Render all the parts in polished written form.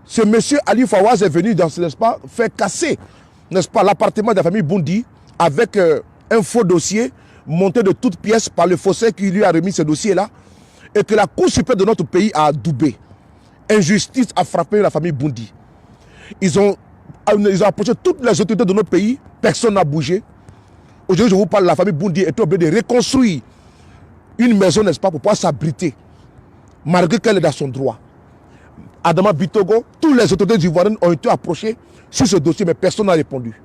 ce monsieur Ali Fawaz est venu, n'est-ce pas, faire casser, n'est-ce pas, l'appartement de la famille Boundi avec un faux dossier monté de toutes pièces par le faussaire qui lui a remis ce dossier-là, et que la Cour suprême de notre pays a adoubé. Injustice a frappé la famille Boundi. Ils ont approché toutes les autorités de notre pays, personne n'a bougé. Aujourd'hui, je vous parle, la famille Boundi est obligée de reconstruire une maison, n'est-ce pas, pour pouvoir s'abriter, malgré qu'elle est dans son droit. Adama Bitogo, tous les autorités ivoiriennes ont été approchées sur ce dossier, mais personne n'a répondu.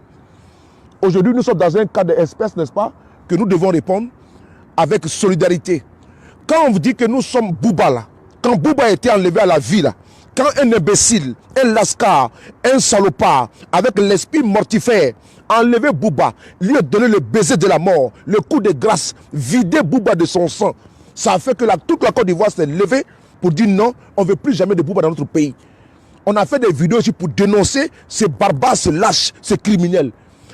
Aujourd'hui, nous sommes dans un cas d'espèce, n'est-ce pas, que nous devons répondre avec solidarité. Quand on vous dit que nous sommes Bouba là, quand Bouba a été enlevé à la vie là, quand un imbécile, un lascar, un salopard, avec l'esprit mortifère, a enlevé Bouba, lui a donné le baiser de la mort, le coup de grâce, vidé Bouba de son sang, ça a fait que toute la Côte d'Ivoire s'est levée pour dire non, on ne veut plus jamais de Bouba dans notre pays. On a fait des vidéos aussi pour dénoncer ces barbares, ces lâches, ces criminels.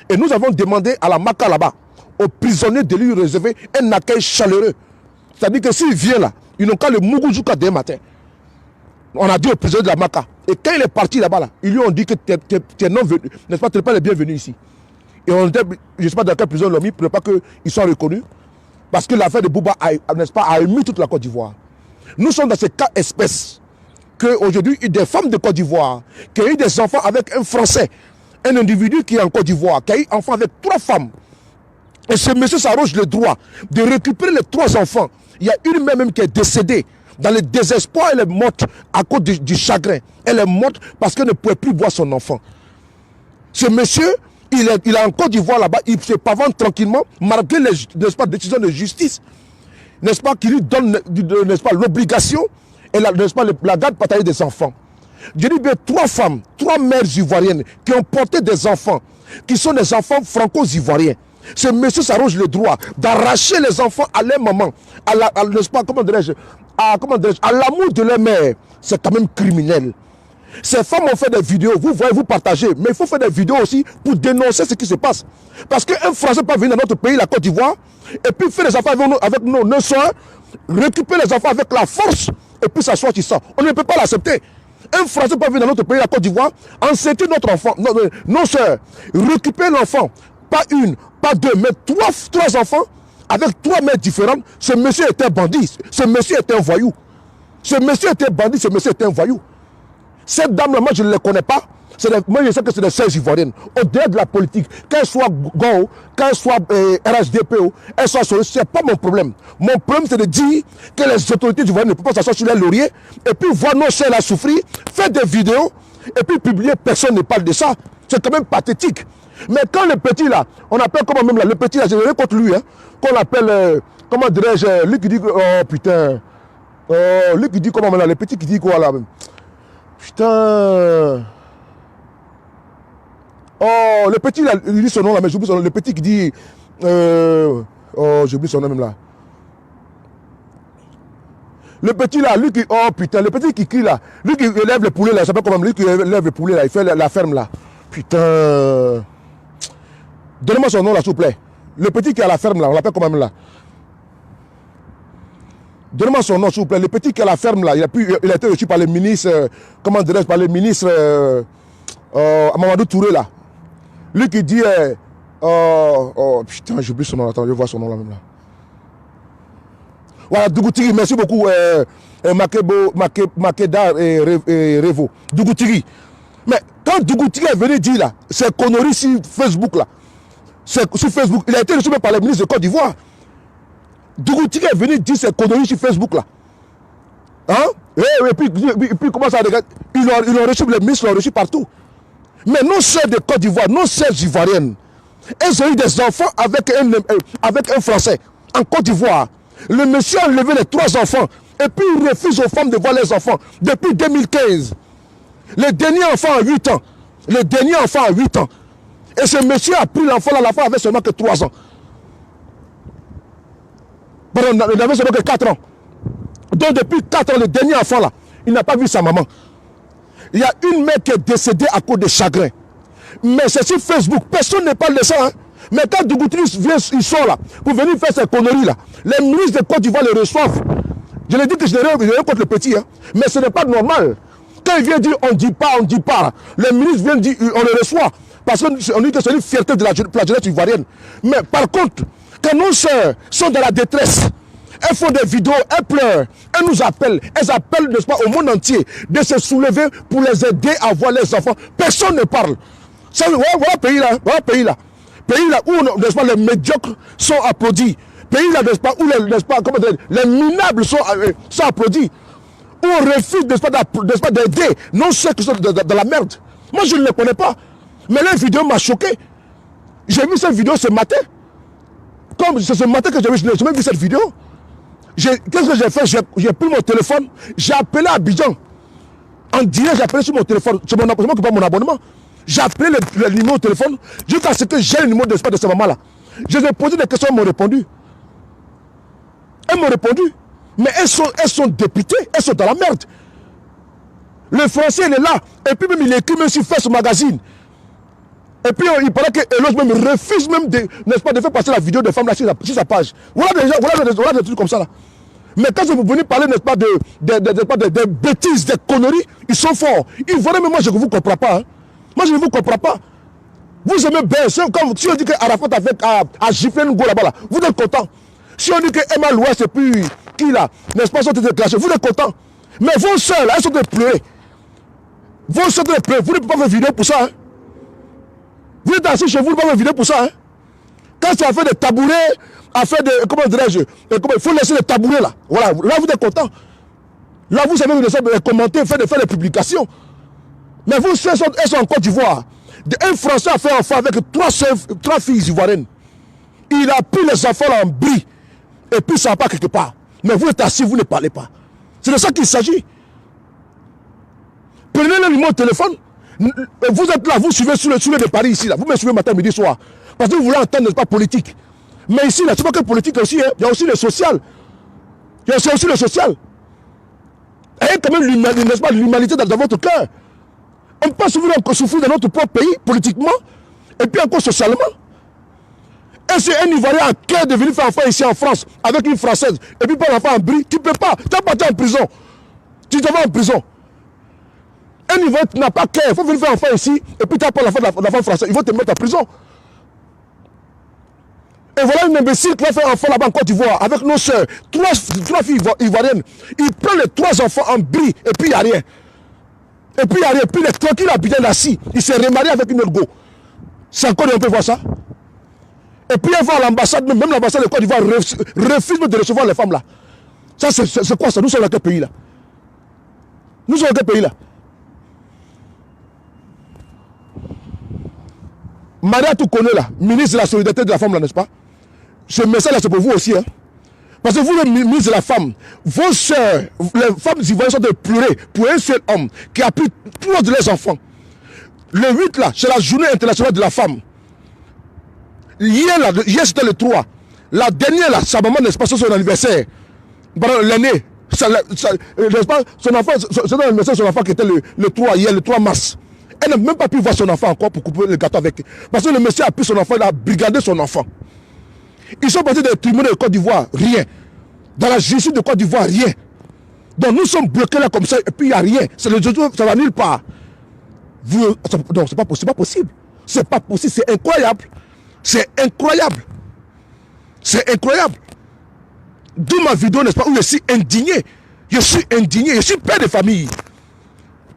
Et nous avons demandé à la Maka là-bas, aux prisonniers de lui réserver un accueil chaleureux. C'est-à-dire que s'il vient là, ils n'ont qu'à le mougou jusqu'à demain matin. On a dit au prisonnier de la Maka. Et quand il est parti là-bas, ils lui ont dit que tu es non venu, n'est-ce pas, tu n'es pas le bienvenu ici. Et on était, je ne sais pas dans quelle prison ils l'ont mis, pour ne pas qu'ils soient reconnus. Parce que l'affaire de Bouba, n'est-ce pas, a ému toute la Côte d'Ivoire. Nous sommes dans ce cas espèce qu'aujourd'hui, des femmes de Côte d'Ivoire, qui ont eu des enfants avec un Français, un individu qui est en Côte d'Ivoire, qui a eu un enfant avec 3 femmes. Et ce monsieur s'arroge le droit de récupérer les 3 enfants. Il y a une mère même qui est décédée. Dans le désespoir, elle est morte à cause du chagrin. Elle est morte parce qu'elle ne pouvait plus voir son enfant. Ce monsieur, il est en Côte d'Ivoire là-bas, il se pavane tranquillement, malgré les, n'est-ce pas, décisions de justice, n'est-ce pas, qui lui donne, n'est-ce pas, l'obligation et n'est-ce pas, la garde partagée des enfants. Je dis bien 3 femmes, 3 mères ivoiriennes qui ont porté des enfants, qui sont des enfants franco-ivoiriens. Ce monsieur s'arroge le droit d'arracher les enfants à leur maman, n'est-ce pas, comment dirais-je, à l'amour de leur mère. C'est quand même criminel. Ces femmes ont fait des vidéos, vous voyez, vous partagez, mais il faut faire des vidéos aussi pour dénoncer ce qui se passe. Parce qu'un Français peut venir dans notre pays, la Côte d'Ivoire, et puis faire des enfants avec nos soeurs, récupérer les enfants avec la force, et puis s'asseoir sur ça. On ne peut pas l'accepter. Un Français peut venir dans notre pays, la Côte d'Ivoire, enceinte notre enfant, nos soeurs, récupérer l'enfant, pas une, pas 2, mais 3 enfants, avec 3 mères différentes. Ce monsieur était bandit, ce monsieur était un voyou. Ce monsieur était bandit, ce monsieur était un voyou. Cette dame-là, moi je ne les connais pas. Moi je sais que c'est des sœurs ivoiriennes. Au-delà de la politique, qu'elle soit GO, qu'elle soit RHDP, elle soit sur ce n'est pas mon problème. Mon problème c'est de dire que les autorités ivoiriennes ne peuvent pas s'asseoir sur les lauriers et puis voir nos sœurs là souffrir, faire des vidéos et puis publier, personne ne parle de ça. C'est quand même pathétique. Mais quand le petit là, on appelle comment même là, le petit là, je n'ai rien contre lui, hein, qu'on appelle, comment dirais-je, lui qui dit, oh putain, lui qui dit comment même là, le petit qui dit quoi là même. Putain. Oh, le petit là, il dit son nom là, mais j'oublie son nom. Le petit qui dit. Oh, j'oublie son nom même là. Le petit là, lui qui. Oh putain, le petit qui crie là. Lui qui élève les poulets là, je sais pas comment. Lui qui élève les poulets là, il fait la ferme là. Putain. Donnez-moi son nom là, s'il vous plaît. Le petit qui est à la ferme là, on l'appelle comment même là. Donnez-moi son nom, s'il vous plaît. Le petit qui est à la ferme là, il a été reçu par le ministre. Comment dirais-je, par le ministre. Mamadou Touré là. Lui qui dit oh putain, j'oublie son nom, attends, je vois son nom là même là. Voilà, Dougoutiri, merci beaucoup Makeda et Revo. Dougoutiri. Mais quand Dougoutiri est venu dire là, c'est conneries sur Facebook là. Sur Facebook, il a été reçu par le ministre de Côte d'Ivoire. Dougoutiri est venu dire ces conneries sur Facebook là. Hein? Et puis comment ça regarde? Ils l'ont reçu, les ministres l'ont reçu partout. Mais nos sœurs de Côte d'Ivoire, nos sœurs ivoiriennes, elles ont eu des enfants avec un Français en Côte d'Ivoire. Le monsieur a enlevé les 3 enfants et puis il refuse aux femmes de voir les enfants depuis 2015. Le dernier enfant a 8 ans. Le dernier enfant a 8 ans. Et ce monsieur a pris l'enfant là, l'enfant avait seulement que 3 ans. Pardon, il n'avait seulement que 4 ans. Donc depuis 4 ans, le dernier enfant là, il n'a pas vu sa maman. Il y a une mère qui est décédée à cause de chagrin. Mais c'est sur Facebook. Personne ne parle de ça. Hein? Mais quand Dougoutiri vient, il sort là, pour venir faire ces conneries là, les ministres de Côte d'Ivoire le reçoivent. Je l'ai dit que je n'ai rien contre le petit. Hein? Mais ce n'est pas normal. Quand il vient dire on dit pas, le ministre vient dire on le reçoit. Parce qu'on dit que c'est une fierté de la jeunesse ivoirienne. Mais par contre, quand nos sœurs sont dans la détresse, elles font des vidéos, elles pleurent, elles nous appellent, elles appellent, n'est-ce pas, au monde entier de se soulever pour les aider à voir les enfants. Personne ne parle. Voilà le pays là, pays là où, n'est-ce pas, les médiocres sont applaudis. Pays là, n'est-ce pas, où n'est-ce pas, comment dire, les minables sont applaudis. Où on refuse, n'est-ce pas, d'aider non ceux qui sont dans la merde. Moi, je ne les connais pas. Mais la vidéo m'a choqué. J'ai vu cette vidéo ce matin. Comme c'est ce matin que j'ai même vu cette vidéo. Qu'est-ce que j'ai fait? J'ai pris mon téléphone, j'ai appelé Abidjan. En direct, j'ai appelé sur mon téléphone. C'est moi qui pas mon abonnement. J'ai appelé le numéro de téléphone jusqu'à ce que j'ai le numéro de ce maman-là. Je les ai posé des questions, elles m'ont répondu. Mais elles sont députées, elles sont dans la merde. Le français, il est là. Et puis même, il écrit même sur Facebook Magazine. Et puis il paraît que Eloge même refuse même de, n'est-ce pas, de faire passer la vidéo de femme là sur sa page. Voilà des trucs comme ça là. Mais quand vous venez parler, n'est-ce pas, de bêtises, de conneries, ils sont forts. Ils voient, mais moi je ne vous comprends pas. Hein. Moi je ne vous comprends pas. Vous aimez bien, comme si on dit que Arafat a giflé une go là-bas là, vous êtes content. Si on dit que Emma Louest et puis qui là, n'est-ce pas, sont été clashés, vous êtes content. Mais vos soeurs là, elles sont de pleurer. Vos soeurs de pleurer, vous ne pouvez pas faire vidéo pour ça. Hein. Vous êtes assis chez vous, vous ne pouvez pas faire vidéo pour ça. Hein. Quand c'est à faire des tabourets, à faire des, comment dirais-je, il faut laisser les tabourets là. Voilà, là vous êtes content. Là vous savez, vous laissez commenter, faire des publications. Mais vous, elles sont en Côte d'Ivoire. Un Français a fait enfant avec trois filles ivoiriennes. Il a pris les enfants là en bris. Et puis ça va pas quelque part. Mais vous êtes assis, vous ne parlez pas. C'est de ça qu'il s'agit. Prenez le numéro de téléphone. Vous êtes là, vous suivez sur le de Paris ici. Là. Vous me suivez matin, midi, soir. Parce que vous voulez entendre, n'est-ce pas, politique. Mais ici, là, c'est pas que politique aussi. Hein. Il y a aussi le social. Il y a aussi le social. Et quand même l'humanité dans votre cœur. On peut pas souffrir dans notre propre pays, politiquement, et puis encore socialement. Et c'est un Ivoirien à cœur de venir faire enfant ici en France, avec une Française, et puis pas l'enfant en bris, tu ne peux pas. Tu n'as pas été en prison. Tu te vas en prison. Un Ivoirien n'a pas cœur. Il faut venir faire enfant ici, et puis tu n'as pas l'enfant français. Ils vont te mettre en prison. Et voilà une imbécile qui va faire enfant là-bas en Côte d'Ivoire, avec nos soeurs, trois filles ivoiriennes. Il prend les trois enfants en bris, et puis il n'y a rien. Et puis il n'y a rien. Puis il est tranquille à Abidjan assis. Il s'est remarié avec une autre go. C'est encore on peut voir ça. Et puis elle va à l'ambassade, même l'ambassade de Côte d'Ivoire refuse de recevoir les femmes là. Ça c'est quoi ça? Nous sommes dans quel pays là? Nous sommes dans quel pays là? Maria Toukoné là, ministre de la solidarité de la femme là, n'est-ce pas? Ce message là c'est pour vous aussi. Hein? Parce que vous, le ministre de la femme, vos soeurs, les femmes ivoiriennes sont de pleurer pour un seul homme qui a pris 3 de leurs enfants. Le 8 là, c'est la journée internationale de la femme. Hier c'était le 3. La dernière là, sa maman n'est pas sur son anniversaire. L'aîné, n'est-ce pas, son enfant, c'est l'anniversaire de son enfant qui était le 3, hier, le 3 mars. Elle n'a même pas pu voir son enfant encore pour couper le gâteau avec. Parce que le monsieur a pris son enfant, il a brigadé son enfant. Ils sont partis des tribunaux de Côte d'Ivoire, rien. Dans la justice de Côte d'Ivoire, rien. Donc nous sommes bloqués là comme ça, et puis il n'y a rien. Ça va nulle part. Non, c'est pas possible. C'est pas possible, c'est incroyable. C'est incroyable. C'est incroyable. D'où ma vidéo, n'est-ce pas, où je suis indigné. Je suis indigné, je suis père de famille.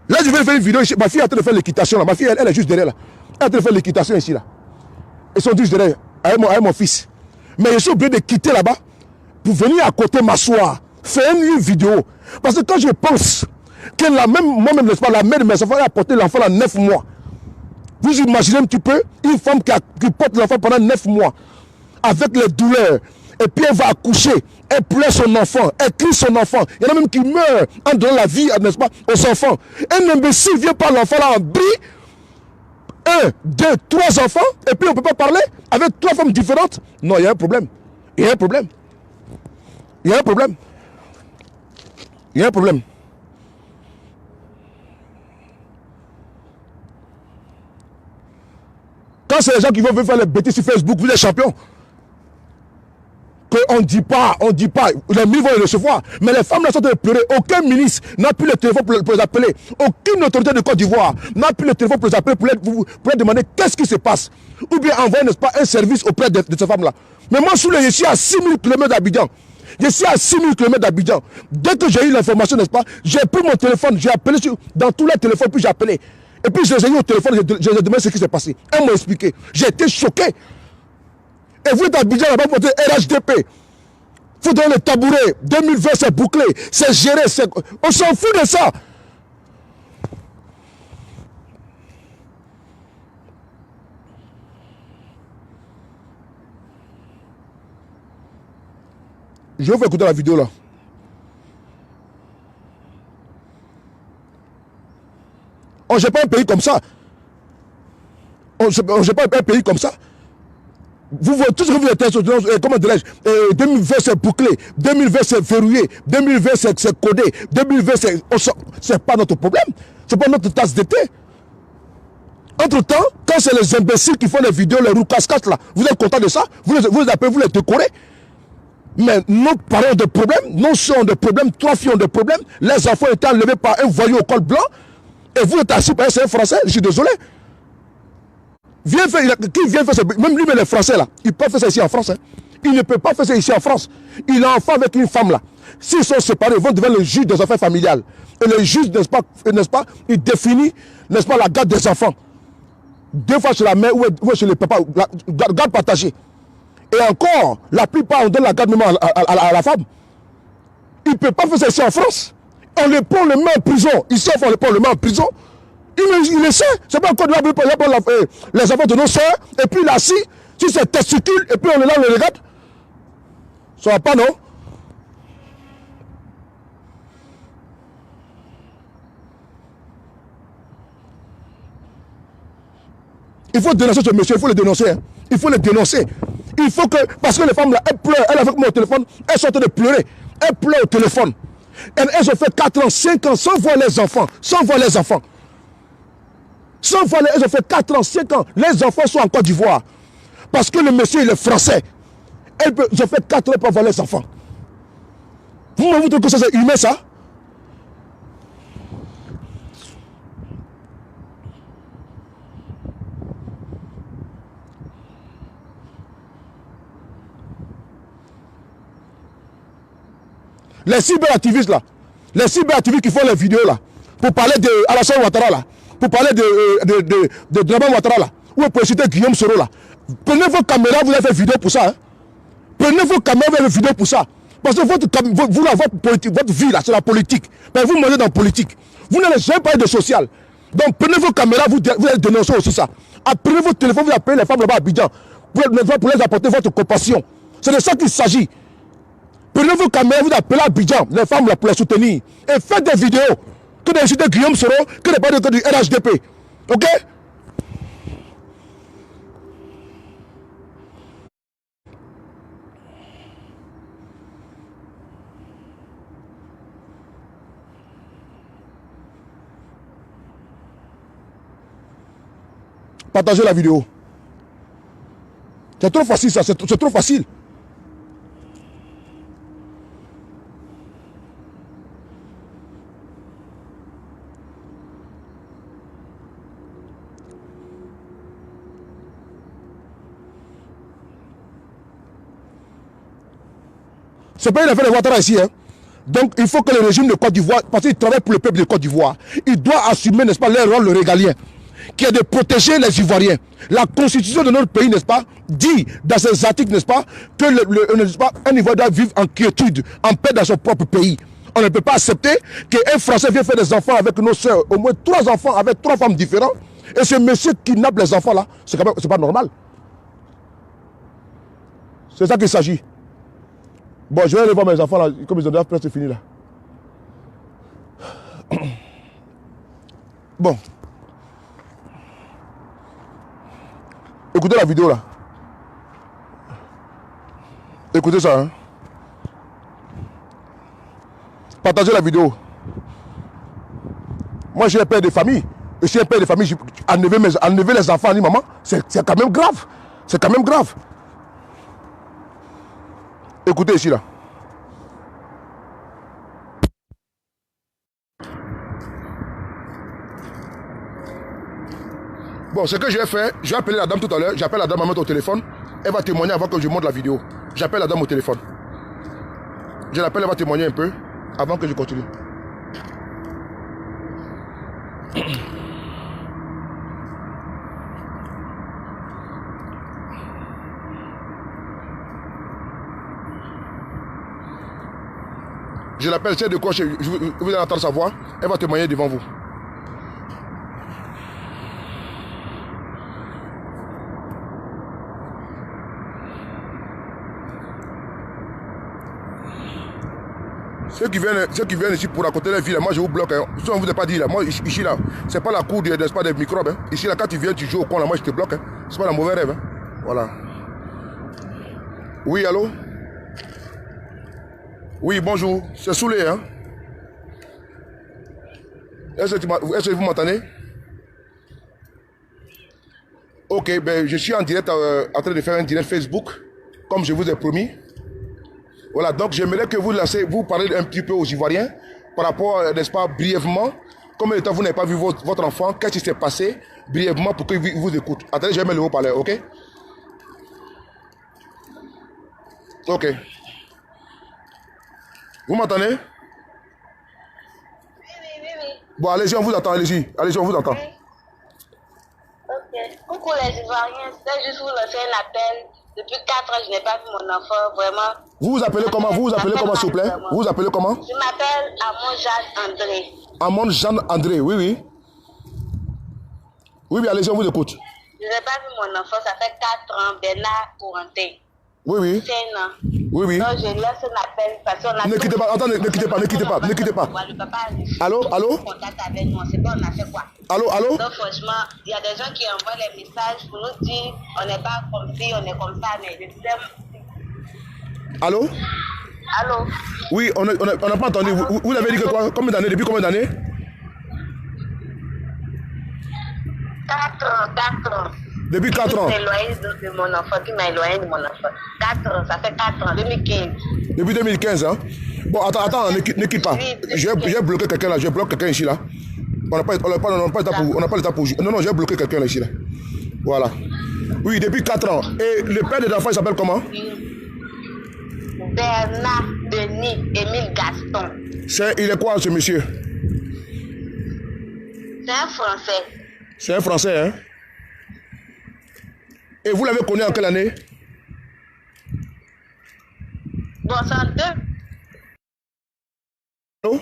Là, je vais faire une vidéo ici. Ma fille est en train de faire l'équitation là. Ma fille, elle est juste derrière là. Elle est en train de faire l'équitation ici là. Ils sont juste derrière, avec mon fils. Mais je suis obligé de quitter là-bas pour venir à côté m'asseoir, faire une vidéo. Parce que quand je pense que moi-même, n'est-ce pas, la mère de mes enfants a porté l'enfant à 9 mois. Vous imaginez un petit peu une femme qui porte l'enfant pendant 9 mois, avec les douleurs, et puis elle va accoucher, elle pleure son enfant, elle crie son enfant. Il y en a même qui meurent en donnant la vie, n'est-ce pas, aux enfants. Un imbécile vient par l'enfant là en bris, 1, 2, 3 enfants, et puis on ne peut pas parler avec 3 femmes différentes. Non, il y a un problème. Il y a un problème. Il y a un problème. Il y a un problème. Quand c'est les gens qui vont faire les bêtises sur Facebook, vous êtes champions. qu'on ne dit pas, les ministres vont les recevoir. Mais les femmes là sont en train de pleurer. Aucun ministre n'a plus le téléphone pour les appeler. Aucune autorité de Côte d'Ivoire n'a plus le téléphone pour les appeler, pour les demander qu'est-ce qui se passe. Ou bien envoyer, n'est-ce pas, un service auprès de ces femmes-là. Mais moi, je suis à 6000 km d'Abidjan. Je suis à 6000 km d'Abidjan. Dès que j'ai eu l'information, n'est-ce pas, j'ai pris mon téléphone, j'ai appelé dans tous les téléphones, puis j'ai appelé. Et puis je les ai eu au téléphone, je les ai demandé ce qui s'est passé. Elles m'ont expliqué. J'ai été choqué. Et vous êtes à Abidjan là-bas pour dire RHDP. Vous donner le tabouret. 2020, c'est bouclé. C'est géré. On s'en fout de ça. Je vais vous écouter la vidéo là. On ne gère pas un pays comme ça. On ne gère pas un pays comme ça. Vous voyez tout ce que vous êtes, comment dirais-je, 2020 c'est bouclé, 2020 c'est verrouillé, 2020 c'est codé, 2020 c'est pas notre problème, c'est pas notre tasse d'été. Entre-temps, quand c'est les imbéciles qui font les vidéos, les roues casquettes là, vous êtes content de ça, vous les appelez, vous les décorez. Mais nos parents ont des problèmes, nos soeurs ont des problèmes, 3 filles ont des problèmes, les enfants étaient enlevés par un voyou au col blanc, et vous êtes assis par un Français, je suis désolé. Qui vient faire ça? Même lui, mais les Français là, il peut faire ça ici en France. Hein. Il ne peut pas faire ça ici en France. Il a un enfant avec une femme là. S'ils sont séparés, ils vont devenir le juge des affaires familiales. Et le juge, n'est-ce pas, il définit, n'est-ce pas, la garde des enfants. 2 fois chez la mère ou chez le papa, la garde partagée. Et encore, la plupart, on donne la garde même à la femme. Il ne peut pas faire ça ici en France. On les prend, les met en prison. Ici, on les prend, les met en prison. Il le sait. C'est pas encore les enfants de nos soeurs. Et puis là, si c'est testicule, et puis on est là, on les regarde. Ça va pas, non? Il faut dénoncer ce monsieur, il faut le dénoncer. Hein. Il faut le dénoncer. Il faut que, parce que les femmes là, elles pleurent, elles avec moi au téléphone, elles sont en train de pleurer. Elles pleurent au téléphone. Elles ont fait 4 ans, 5 ans sans voir les enfants. Sans voir les enfants. Sans voir elles ont fait 4 ans, 5 ans. Les enfants sont en Côte d'Ivoire. Parce que le monsieur, il est français. Ils ont fait 4 ans pour voir les enfants. Vous me dites que ça c'est humain, ça? Les cyberactivistes là, les cyberactivistes qui font les vidéos là, pour parler de Alassane Ouattara là, pour parler de Draman Ouattara là, ou pour citer Guillaume Soro là, prenez vos caméras, vous avez fait vidéo pour ça. Hein? Prenez vos caméras, vous avez fait vidéo pour ça. Parce que votre vie là, c'est la politique. Mais vous mangez dans la politique. Vous n'allez jamais parler de social. Donc prenez vos caméras, vous allez dénoncer aussi ça. Prenez votre téléphone, vous appelez les femmes là-bas à Abidjan, pour les apporter votre compassion. C'est de ça qu'il s'agit. Prenez vos caméras, vous appelez Abidjan, les femmes là pour les soutenir. Et faites des vidéos. Que des vidéos de Guillaume Soro, que des vidéos du RHDP. Ok? Partagez la vidéo. C'est trop facile ça, c'est trop facile. Ce pays n'a fait les Ouattara ici. Hein. Donc il faut que le régime de Côte d'Ivoire, parce qu'il travaille pour le peuple de Côte d'Ivoire, il doit assumer, n'est-ce pas, leur rôle régalien, qui est de protéger les Ivoiriens. La constitution de notre pays, n'est-ce pas, dit dans ses articles, n'est-ce pas, que n'est-ce pas, un Ivoirien doit vivre en quiétude, en paix dans son propre pays. On ne peut pas accepter qu'un Français vienne faire des enfants avec nos soeurs, au moins 3 enfants avec 3 femmes différentes, et ce monsieur kidnappe les enfants là, c'est quand même, c'est pas normal. C'est ça qu'il s'agit. Bon, je vais aller voir mes enfants là, comme ils ont déjà presque fini là. Bon. Écoutez la vidéo là. Écoutez ça. Hein. Partagez la vidéo. Moi, j'ai un père de famille. Je suis un père de famille. Enlever les enfants, maman, c'est quand même grave. C'est quand même grave. Écoutez ici là. Bon, ce que je vais faire, je vais appeler la dame tout à l'heure. J'appelle la dame à mettre au téléphone. Elle va témoigner avant que je monte la vidéo. J'appelle la dame au téléphone. Je l'appelle, elle va témoigner un peu avant que je continue. Je l'appelle, c'est de quoi vous allez entendre sa voix. Elle va témoigner devant vous. Ceux qui viennent ici pour raconter la vie, là, moi je vous bloque. Hein. Ça, on ne vous a pas dit là. Moi ici là, c'est pas la cour n'est-ce pas, des microbes. Hein. Ici là, quand tu viens, tu joues au con là, moi je te bloque. Hein. C'est pas la mauvaise rêve. Hein. Voilà. Oui, allô? Oui, bonjour. C'est Soulé, hein? Est-ce que vous m'entendez? Ok, ben je suis en direct, en train de faire un direct Facebook, comme je vous ai promis. Voilà, donc j'aimerais que vous parlez un petit peu aux Ivoiriens par rapport, n'est-ce pas, brièvement, combien de temps vous n'avez pas vu votre enfant, qu'est-ce qui s'est passé, brièvement, pour qu'il vous écoute. Attendez, je vais mettre le haut-parleur, ok? Ok. Vous m'entendez? Oui. Bon, allez-y, on vous attend, allez-y, on vous attend. Oui. Ok. Coucou les Ivoiriens, c'est juste vous lancer un appel. Depuis 4 ans, je n'ai pas vu mon enfant, vraiment. Vous vous appelez comment? Vous vous appelez comment, s'il vous plaît? Vous vous appelez comment? Je m'appelle Amon Jeanne André. Amon Jeanne André, oui, oui. Oui, allez-y, on vous écoute. Je n'ai pas vu mon enfant, ça fait 4 ans, Bernard Courentin. Oui, oui. 5 ans. Oui, oui. Donc je laisse un appel parce qu'on a... Ne quittez pas, attendez, ne quittez pas. Le papa a réussi. Allô? Contact avec nous, on ne sait pas on a fait quoi. Allô? Donc franchement, il y a des gens qui envoient les messages pour nous dire on n'est pas comme ci, on est comme ça, mais je disais... Allô? Oui, on n'a pas entendu. Vous avez dit que quoi? Combien d'années? Depuis combien d'années? 4 ans. Depuis 4 ans. De mon enfant, qui m'a éloigné de mon enfant. 4 ans, ça fait 4 ans, 2015. Depuis 2015, hein? Bon, attends, ne quitte pas. Oui, J'ai bloqué quelqu'un là, j'ai bloqué quelqu'un ici là. On n'a pas le temps pour jouer. Non, j'ai bloqué quelqu'un là ici là. Voilà. Oui, depuis 4 ans. Et le père des enfants, il s'appelle comment? Bernard Denis Émile Gaston. Il est quoi ce monsieur? C'est un Français. C'est un Français, hein? Et vous l'avez connu en quelle année? Bon, c'est en 2. Oh?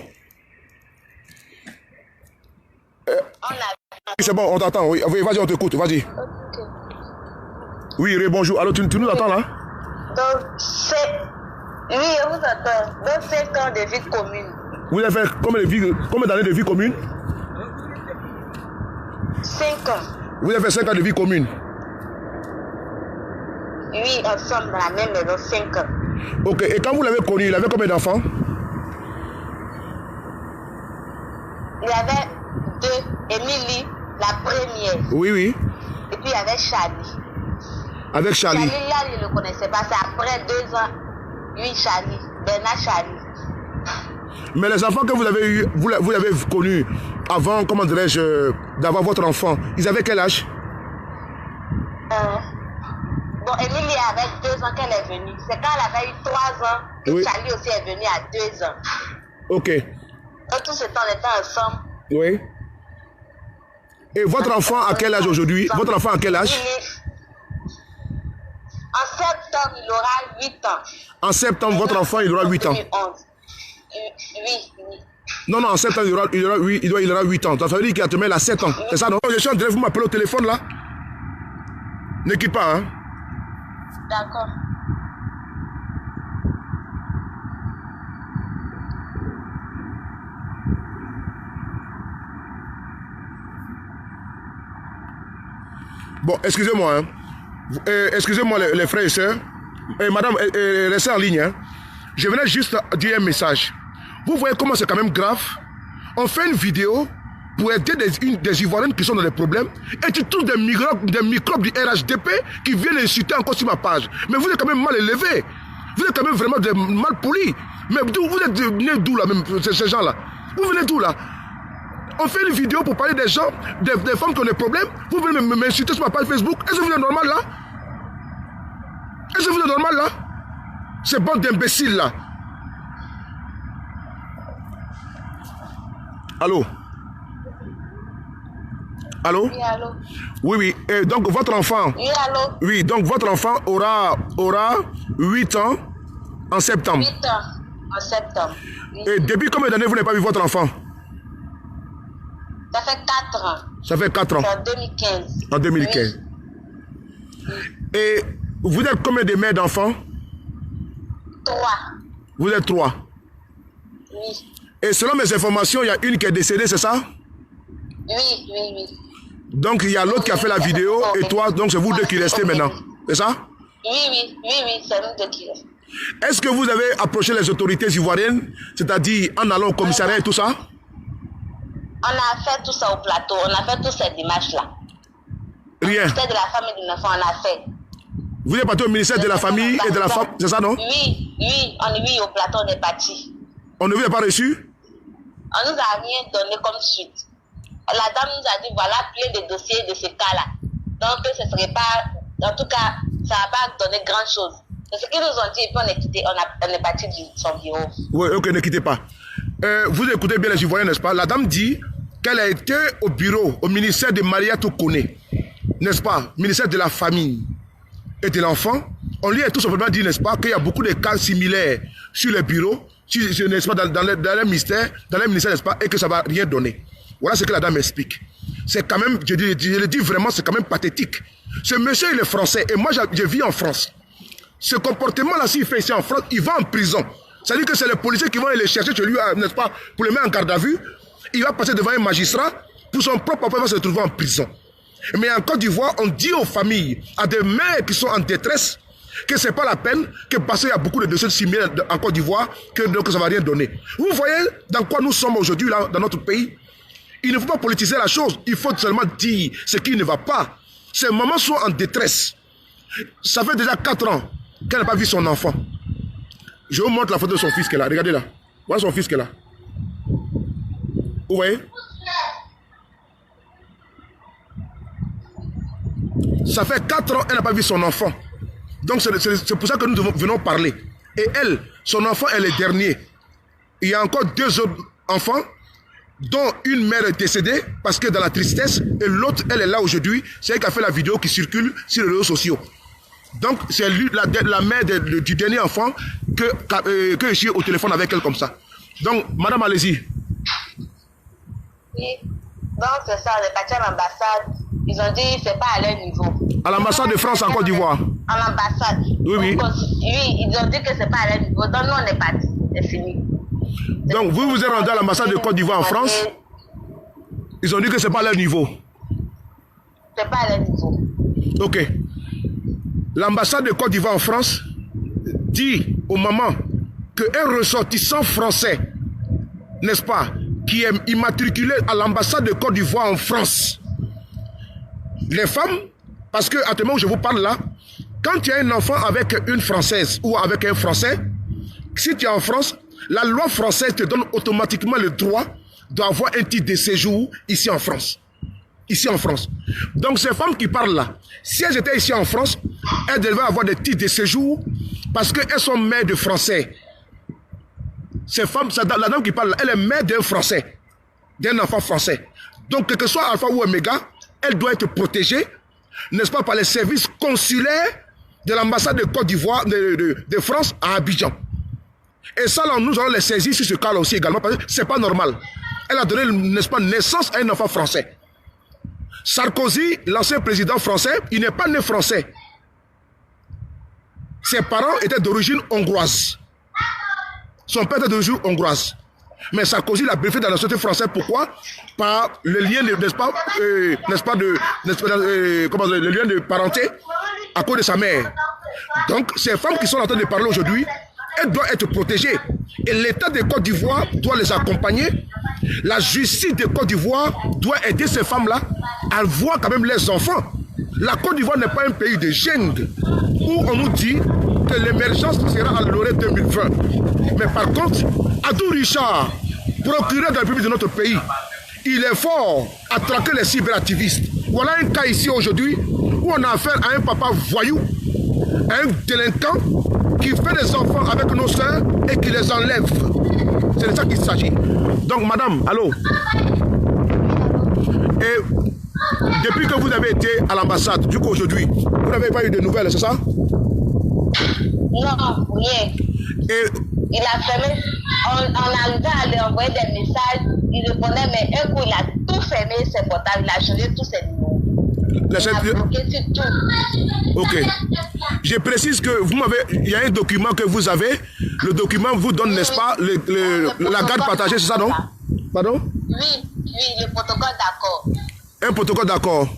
C'est bon, on t'entend. Oui, vas-y, on t'écoute, vas-y. Okay. Oui, bonjour. Alors, tu nous attends là? Donc, oui, je vous attends. Donc, 5 ans de vie commune. Vous avez fait combien d'années de vie commune? 5 ans. Vous avez fait 5 ans de vie commune? Oui, ensemble dans la même maison, 5 ans. Ok, et quand vous l'avez connu, il avait combien d'enfants? Il y avait 2, Émilie, la première. Oui, oui. Et puis il y avait Charlie. Avec Charlie. Charlie, là, il ne le connaissait pas. C'est après 2 ans, lui, Charlie, Bernard Charlie. Mais les enfants que vous avez eu, vous l'avez connu avant, comment dirais-je, d'avoir votre enfant, ils avaient quel âge? Bon, Émilie avait 2 ans qu'elle est venue. C'est quand elle avait eu 3 ans que oui. Charlie aussi est venu à 2 ans. Ok. Donc tout ce temps, on était ensemble. Oui. Et votre enfant à quel âge aujourd'hui? Votre enfant à quel âge? En septembre, il aura 8 ans. En septembre, votre enfant, il aura 8 ans. 2011. Oui. Non, en septembre, il aura 8 ans. Ça veut dire qu'il a te mettre à 7 ans. C'est ça, non? Je suis en direct, vous m'appelez au téléphone là. Ne quitte pas, hein. D'accord. Bon, excusez-moi, hein. Excusez-moi les frères et sœurs. Madame, restez en ligne, hein. Je venais juste dire un message. Vous voyez comment c'est quand même grave? On fait une vidéo pour aider des Ivoiriens qui sont dans des problèmes et tu trouves des microbes du RHDP qui viennent insulter encore sur ma page. Mais vous êtes quand même mal élevé. Vous êtes quand même vraiment des mal polis. Mais vous êtes venus d'où là, même, ces gens-là? Vous venez d'où là? On fait une vidéo pour parler des gens, des femmes qui ont des problèmes. Vous venez m'insulter sur ma page Facebook. Est-ce que vous êtes normal là? Est-ce que vous êtes normal là? C'est bande d'imbéciles là. Allô? Allô? Oui, allô? Oui, oui. Et donc votre enfant... Oui, allô? Oui, donc votre enfant aura 8 ans en septembre. 8 ans en septembre. Oui. Et depuis combien d'années vous n'avez pas vu votre enfant? Ça fait 4 ans. Ça fait 4 ans. C'est en 2015. En 2015. Oui. Et vous êtes combien de mères d'enfants? 3. Vous êtes 3. Oui. Et selon mes informations, il y a une qui est décédée, c'est ça? Oui, oui, oui. Donc il y a l'autre qui a fait la vidéo et toi, donc c'est vous deux qui restez maintenant. C'est ça? Oui, oui, oui, oui, c'est nous deux qui restons. Est-ce que vous avez approché les autorités ivoiriennes, c'est-à-dire en allant au commissariat et tout ça? On a fait tout ça au plateau, on a fait toutes ces démarches-là. Rien. C'était de la femme et de l'enfant, on a fait. Vous êtes parti au ministère de la famille et de la femme, c'est ça non? Oui, oui, oui, au plateau, on est parti. On ne vous a pas reçu? On nous a rien donné comme suite. La dame nous a dit, voilà, plein de dossiers de ce cas-là. Donc, ce serait pas, en tout cas, ça n'a pas donné grand-chose. C'est ce qu'ils nous ont dit, et puis on est quitté, on est parti de son bureau. Oui, ok, ne quittez pas. Vous écoutez bien les Ivoiriens, n'est-ce pas? La dame dit qu'elle a été au bureau, au ministère de Maria Tokone, n'est-ce pas? Ministère de la famille et de l'enfant. On lui a tout simplement dit, n'est-ce pas, qu'il y a beaucoup de cas similaires sur les bureaux, n'est-ce pas, dans les ministères, n'est-ce pas, et que ça ne va rien donner. Voilà ce que la dame explique. C'est quand même, je le dis vraiment, c'est quand même pathétique. Ce monsieur, il est français, et moi, je vis en France. Ce comportement-là, s'il fait ici en France, il va en prison. C'est-à-dire que c'est les policiers qui vont aller le chercher chez lui, n'est-ce pas, pour le mettre en garde à vue. Il va passer devant un magistrat, pour son propre papa, il va se retrouver en prison. Mais en Côte d'Ivoire, on dit aux familles, à des mères qui sont en détresse, que ce n'est pas la peine, que parce qu'il y a beaucoup de dossiers similaires en Côte d'Ivoire, que ça ne va rien donner. Vous voyez dans quoi nous sommes aujourd'hui, là, dans notre pays? Il ne faut pas politiser la chose, il faut seulement dire ce qui ne va pas. Ces mamans sont en détresse. Ça fait déjà 4 ans qu'elle n'a pas vu son enfant. Je vous montre la photo de son fils qui est là, regardez là. Voilà son fils qui est là. Vous voyez? Ça fait 4 ans qu'elle n'a pas vu son enfant. Donc c'est pour ça que nous venons parler. Et elle, son enfant est le dernier. Il y a encore 2 autres enfants, dont une mère est décédée parce que dans la tristesse, et l'autre, elle est là aujourd'hui. C'est elle qui a fait la vidéo qui circule sur les réseaux sociaux. Donc c'est la mère du dernier enfant que je suis au téléphone avec elle comme ça. Donc, madame, allez-y. Oui, donc c'est ça, on est parti à l'ambassade. Ils ont dit que ce n'est pas à leur niveau. À l'ambassade de France en Côte d'Ivoire. À l'ambassade. Oui, oui. Oui, ils ont dit que ce n'est pas à leur niveau. Donc nous, on est parti. C'est fini. Donc vous vous êtes rendu à l'ambassade de Côte d'Ivoire en France. Ils ont dit que ce n'est pas à leur niveau. Ce n'est pas à leur niveau. Ok. L'ambassade de Côte d'Ivoire en France dit aux mamans qu'un ressortissant français, n'est-ce pas, qui est immatriculé à l'ambassade de Côte d'Ivoire en France, les femmes, parce que à ce moment où je vous parle là, quand tu as un enfant avec une Française ou avec un Français, si tu es en France, la loi française te donne automatiquement le droit d'avoir un titre de séjour ici en France. Ici en France. Donc ces femmes qui parlent là, si elles étaient ici en France, elles devaient avoir des titres de séjour parce qu'elles sont mères de Français. Ces femmes, la dame qui parle là, elle est mère d'un Français, d'un enfant français. Donc quel que soit Alpha ou Omega, elle doit être protégée, n'est-ce pas, par les services consulaires de l'ambassade de Côte d'Ivoire, de France à Abidjan. Et ça, là, nous allons les saisir sur ce cas-là aussi également, parce que ce n'est pas normal. Elle a donné, n'est-ce pas, naissance à un enfant français. Sarkozy, l'ancien président français, il n'est pas né français. Ses parents étaient d'origine hongroise. Son père était d'origine hongroise. Mais Sarkozy l'a briefé dans la société française. Pourquoi? Par le lien, n'est-ce pas, le lien de parenté à cause de sa mère. Donc, ces femmes qui sont en train de parler aujourd'hui, elles doivent être protégées. Et l'État de Côte d'Ivoire doit les accompagner. La justice de Côte d'Ivoire doit aider ces femmes-là à voir quand même les enfants. La Côte d'Ivoire n'est pas un pays de jungle où on nous dit que l'émergence sera à l'horizon 2020. Mais par contre, Adou Richard, procureur de la République de notre pays, il est fort à traquer les cyberactivistes. Voilà un cas ici aujourd'hui où on a affaire à un papa voyou, un délinquant qui fait des enfants avec nos soeurs et qui les enlève. C'est de ça qu'il s'agit. Donc madame, allô? Et depuis que vous avez été à l'ambassade, du coup aujourd'hui, vous n'avez pas eu de nouvelles, c'est ça? Non, rien. Et il a fermé, on arrivait à lui envoyer des messages, il répondait, mais un coup il a tout fermé ses portables, il a changé tous ses numéros. Il a bloqué sur tout. Ok. Je précise que vous m'avez, il y a un document que vous avez, le document vous donne, n'est-ce pas, la garde partagée, c'est ça, non? Pardon? Oui, le protocole d'accord. Un protocole d'accord.